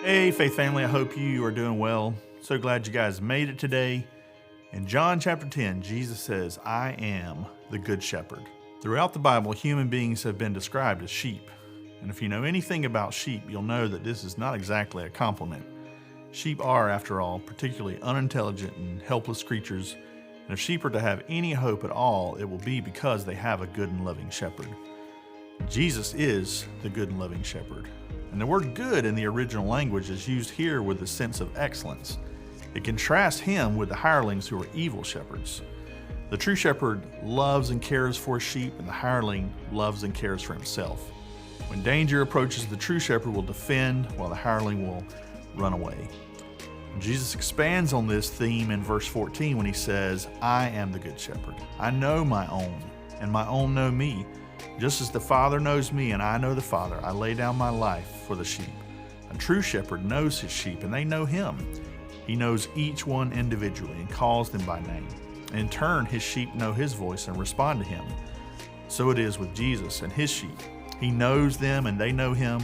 Hey, Faith family, I hope you are doing well. So glad you guys made it today. In John chapter 10, Jesus says, I am the good shepherd. Throughout the Bible, human beings have been described as sheep. And if you know anything about sheep, you'll know that this is not exactly a compliment. Sheep are, after all, particularly unintelligent and helpless creatures. And if sheep are to have any hope at all, it will be because they have a good and loving shepherd. Jesus is the good and loving shepherd. And the word good in the original language is used here with a sense of excellence. It contrasts him with the hirelings who are evil shepherds. The true shepherd loves and cares for his sheep, and the hireling loves and cares for himself. When danger approaches, the true shepherd will defend while the hireling will run away. Jesus expands on this theme in verse 14 when he says, I am the good shepherd. I know my own, and my own know me. Just as the Father knows me and I know the Father, I lay down my life for the sheep. A true shepherd knows his sheep and they know him. He knows each one individually and calls them by name. In turn, his sheep know his voice and respond to him. So it is with Jesus and his sheep. He knows them and they know him.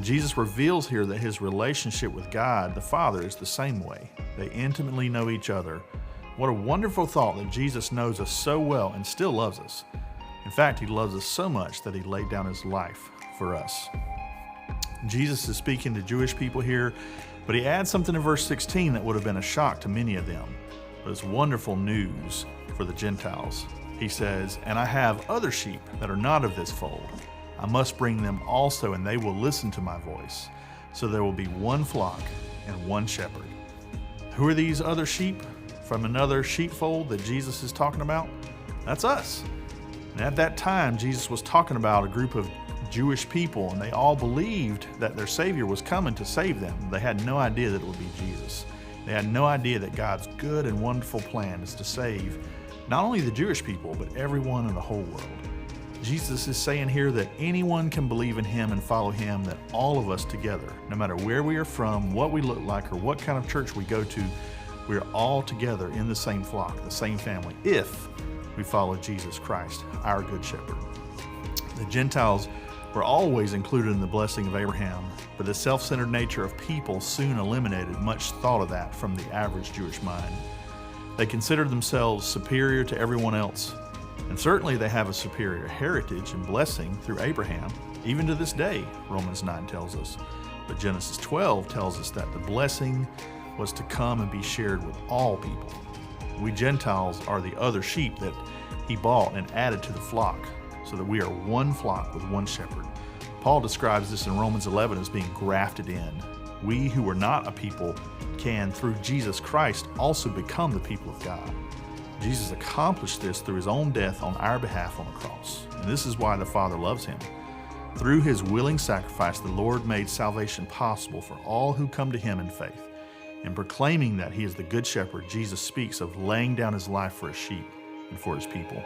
Jesus reveals here that his relationship with God, the Father, is the same way. They intimately know each other. What a wonderful thought that Jesus knows us so well and still loves us. In fact, he loves us so much that he laid down his life for us. Jesus is speaking to Jewish people here, but he adds something in verse 16 that would have been a shock to many of them. But it's wonderful news for the Gentiles. He says, and I have other sheep that are not of this fold. I must bring them also, and they will listen to my voice. So there will be one flock and one shepherd. Who are these other sheep from another sheepfold that Jesus is talking about? That's us. And at that time, Jesus was talking about a group of Jewish people, and they all believed that their Savior was coming to save them. They had no idea that it would be Jesus. They had no idea that God's good and wonderful plan is to save not only the Jewish people, but everyone in the whole world. Jesus is saying here that anyone can believe in him and follow him, that all of us together, no matter where we are from, what we look like, or what kind of church we go to, we're all together in the same flock, the same family, if we follow Jesus Christ, our good shepherd. The Gentiles were always included in the blessing of Abraham, but the self-centered nature of people soon eliminated much thought of that from the average Jewish mind. They considered themselves superior to everyone else, and certainly they have a superior heritage and blessing through Abraham, even to this day, Romans 9 tells us. But Genesis 12 tells us that the blessing was to come and be shared with all people. We Gentiles are the other sheep that he bought and added to the flock, so that we are one flock with one shepherd. Paul describes this in Romans 11 as being grafted in. We who are not a people can, through Jesus Christ, also become the people of God. Jesus accomplished this through his own death on our behalf on the cross, and this is why the Father loves him. Through his willing sacrifice, the Lord made salvation possible for all who come to him in faith. In proclaiming that he is the good shepherd, Jesus speaks of laying down his life for his sheep and for his people.